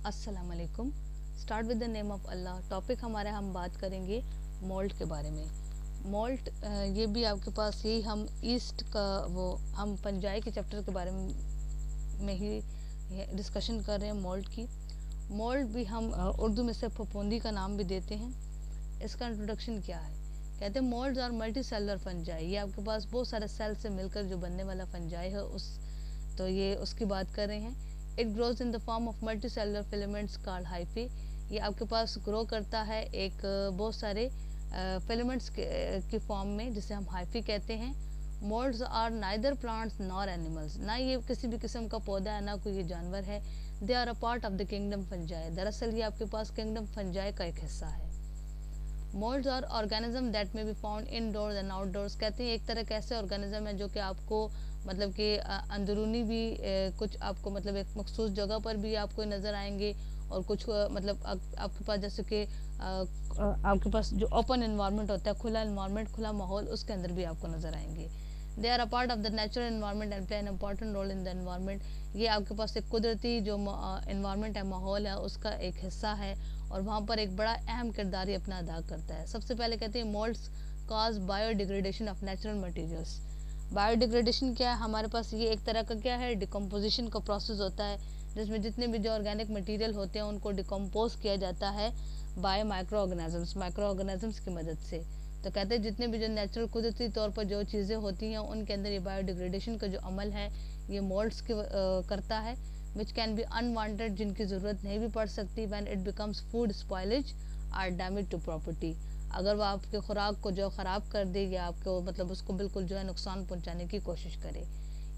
अस्सलाम वालेकुम। Start with the name of Allah. Topic हमारा हम बात करेंगे मोल्ट के बारे में। मोल्ट ये भी आपके पास यही हम ईस्ट का वो हम पंजाई के चैप्टर के बारे में ही डिस्कशन कर रहे हैं मोल्ट की। मोल्ट भी हम उर्दू में से फफूंदी का नाम भी देते हैं। इसका इंट्रोडक्शन क्या है? कहते हैं मोल्ड्स और मल्टी सेलुलर फंजाई। ये आपके पास बहुत सारे सेल से मिलकर जो बनने वाला फंजाई है ये उसकी बात कर रहे हैं। It grows in the form of multi cellular filaments called hyphae. ये आपके पास ग्रो करता है एक बहुत सारे फिलामेंट्स की फॉर्म में, जिसे हम हाइफी कहते हैं। Moulds are neither plants nor animals. ना ये किसी भी किस्म का पौधा है, ना कोई ये जानवर है। They are a part of the kingdom fungi. दरअसल ये आपके पास किंगडम फंजाई का एक हिस्सा है। मोल्ड्स और ऑर्गेनिज्म दैट में be found indoors and outdoors. कहते हैं एक तरह के ऐसे ऑर्गेनिज्म है जो कि आपको मतलब कि अंदरूनी भी कुछ आपको मतलब एक मखसूस जगह पर भी आपको नज़र आएंगे, और कुछ मतलब आपके पास जैसे कि आपके पास जो ओपन इन्वायरमेंट होता है, खुला इन्वायरमेंट, खुला माहौल, उसके अंदर भी आपको नज़र आएंगे। They are a part of the natural environment and play an important role in the environment. ये आपके पास एक कुदरती जो इन्वायरमेंट है, माहौल है, उसका एक हिस्सा है, और वहाँ पर एक बड़ा अहम किरदार अपना अदा करता है। सबसे पहले कहते हैं moulds cause biodegradation of natural materials. Biodegradation क्या है? हमारे पास ये एक तरह का क्या है, डिकम्पोजिशन का प्रोसेस होता है, जिसमें जितने भी जो ऑर्गेनिक मटेरियल होते हैं उनको डिकम्पोज किया जाता है बाय माइक्रो ऑर्गेनिजम्स की मदद से। तो कहते हैं जितने भी जो नेचुरल कुदरती तौर पर जो चीज़ें होती हैं उनके अंदर ये बायोडिग्रेडेशन का जो अमल है ये मोल्ड्स करता है, विच कैन बी अनवांटेड, जिनकी ज़रूरत नहीं भी पड़ सकती। When it becomes food spoilage or damage to property. अगर वो आपके खुराक को जो ख़राब कर दे या आपको मतलब उसको बिल्कुल जो है नुकसान पहुंचाने की कोशिश करे।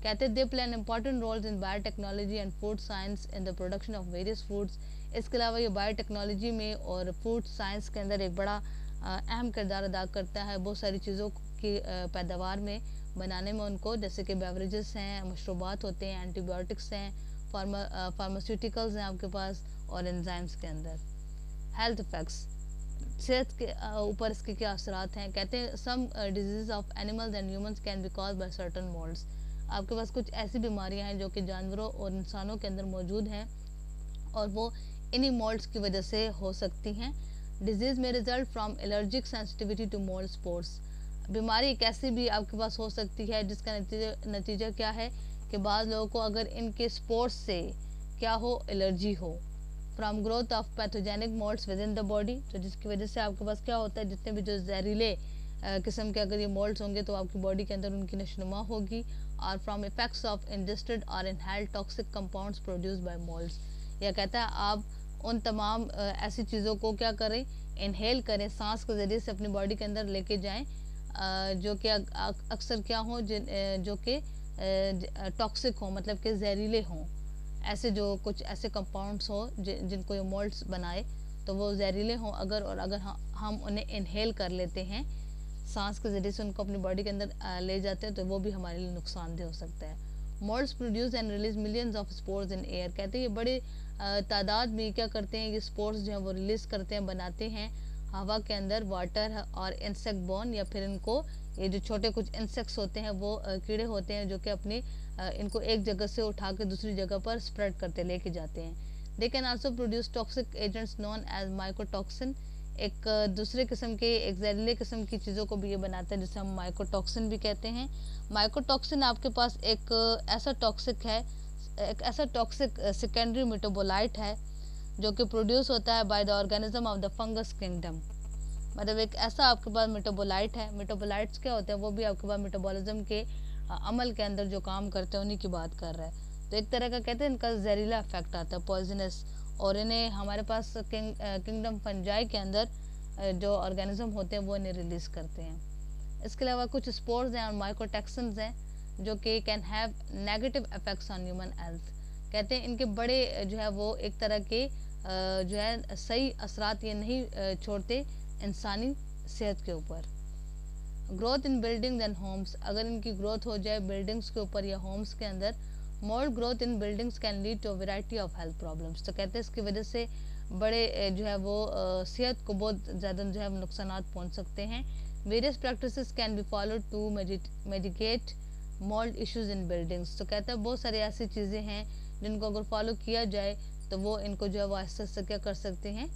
कहते हैं they play an important roles in biotechnology and food science in the production of various foods. इसके अलावा ये बायोटेक्नोलॉजी में और फूड साइंस के अंदर एक बड़ा अहम किरदार अदा करता है बहुत सारी चीज़ों की पैदावार में, बनाने में उनको, जैसे कि बेवरेजेस हैं, मशरूबात होते हैं, एंटीबायोटिक्स हैं, फार्मास्यूटिकल्स हैं आपके पास, और एंजाइम्स के अंदर। हेल्थ इफेक्ट्स, सेहत के ऊपर इसके क्या असरात हैं? कहते हैं some disease of animals and humans can be cause by certain moulds. आपके पास कुछ ऐसी बीमारियां हैं जो कि जानवरों और इंसानों के अंदर मौजूद हैं, और वो इन्हीं मोल्ड्स की वजह से हो सकती हैं। डिजीज में result from allergic sensitivity to mould spores. बीमारी एक ऐसी भी आपके पास हो सकती है जिसका नतीजा क्या है कि बाद लोगों को अगर इनके स्पोर्स से क्या हो, एलर्जी हो। From growth of pathogenic moulds with in the body, तो जिसकी वजह से आपके पास क्या होता है, जितने भी जो जहरीले किस्म के अगर ये मोल्ड्स होंगे तो आपकी बॉडी के अंदर उनकी नशनुमा होगी। और फ्रॉम इफेक्ट्स ऑफ इंजेस्टेड और inhaled toxic compounds produce by moulds. यह कहता है आप उन तमाम ऐसी चीज़ों को क्या करें, इनहेल करें, सांस के ज़रिए से अपनी बॉडी के अंदर लेके जाएं, जो कि अक्सर क्या हो, जो कि टॉक्सिक हो, मतलब कि जहरीले हों। ऐसे जो कुछ ऐसे कंपाउंड्स हो जिनको ये मोल्ड्स बनाए तो वो जहरीले हों अगर, और अगर हम उन्हें इनहेल कर लेते हैं, सांस के ज़रिए से उनको अपनी बॉडी के अंदर ले जाते हैं, तो वो भी हमारे लिए नुकसानदेह हो सकता है। Moulds produce and release millions of spores in air. कहते हैं ये बड़े तादाद में क्या करते हैं, ये स्पोर्स जो है वो रिलीज करते हैं, बनाते हैं हवा के अंदर, वाटर और इंसेक्ट बॉर्न, या फिर इनको ये जो छोटे कुछ इंसेक्ट्स होते हैं वो कीड़े होते हैं जो कि अपने इनको एक जगह से उठा के दूसरी जगह पर स्प्रेड करते लेके जाते हैं। They can also produce toxic agents known as mycotoxin. एक दूसरे किस्म के एक जहरीले किस्म की चीज़ों को भी ये बनाता है जिसे हम माइकोटॉक्सिन भी कहते हैं। माइकोटॉक्सिन आपके पास एक ऐसा टॉक्सिक सेकेंडरी मेटाबोलाइट है जो कि प्रोड्यूस होता है by the organism of the fungus kingdom. मतलब एक ऐसा आपके पास मेटाबोलाइट है। मेटाबोलाइट्स क्या होते हैं? वो भी आपके पास मेटाबॉलिज्म के अमल के अंदर जो काम करते हैं उन्हीं की बात कर रहा है। तो एक तरह का कहते हैं इनका जहरीला इफेक्ट आता है, पॉइजनस, और इन्हें हमारे पास किंगडम फंजाई के अंदर जो ऑर्गेनिज्म होते हैं वो इन्हें रिलीज करते हैं। इसके अलावा कुछ स्पोर्स हैं और माइकोटॉक्सिन्स हैं जो कि can have negative effects on human health. कहते हैं इनके बड़े जो है वो एक तरह के जो है सही असरात ये नहीं छोड़ते इंसानी सेहत के ऊपर। Growth in buildings and homes, अगर इनकी ग्रोथ हो जाए बिल्डिंग्स के ऊपर या होम्स के अंदर, mould growth in buildings can lead to variety of health problems. तो कहते हैं इसकी वजह से बड़े जो है वो सेहत को बहुत ज़्यादा जो है नुकसान पहुंच सकते हैं। Various practices can be followed to medicate mould issues in buildings. तो कहते हैं बहुत सारी ऐसी चीज़ें हैं जिनको अगर फॉलो किया जाए तो वो इनको जो है वो आहिस्ता आहिस्ता क्या कर सकते हैं,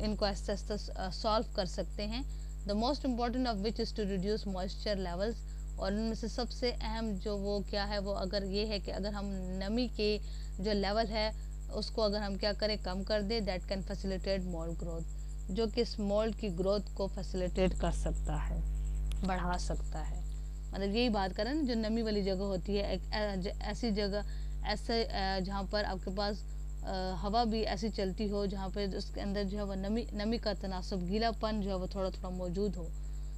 इनको आहिस्ता आहिस्ता सॉल्व कर सकते हैं। The most important of which is to reduce moisture levels, और उनमें से सबसे अहम जो वो क्या है वो अगर ये है कि अगर हम नमी के जो लेवल है उसको अगर हम क्या करें, कम कर दें, that can facilitate mould growth, जो कि इस मोल्ड की ग्रोथ को फैसिलिटेट कर सकता है, बढ़ा सकता है। मतलब यही बात करें ना, जो नमी वाली जगह होती है, एक ऐसी जगह, ऐसे जहाँ पर आपके पास हवा भी ऐसी चलती हो जहाँ पे उसके अंदर जो है वो नमी का तनासब, गीलापन जो है वो थोड़ा थोड़ा मौजूद हो,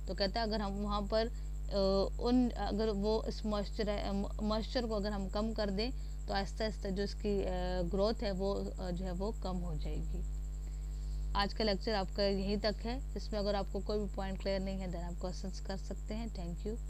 तो कहता है अगर हम वहाँ पर अगर वो इस मॉइस्चर को अगर हम कम कर दें तो आहिस्ता आहिस्ता जो इसकी ग्रोथ है वो जो है वो कम हो जाएगी। आज का लेक्चर आपका यहीं तक है। इसमें अगर आपको कोई भी पॉइंट क्लियर नहीं है देन आप क्वेश्चंस कर सकते हैं। Thank you.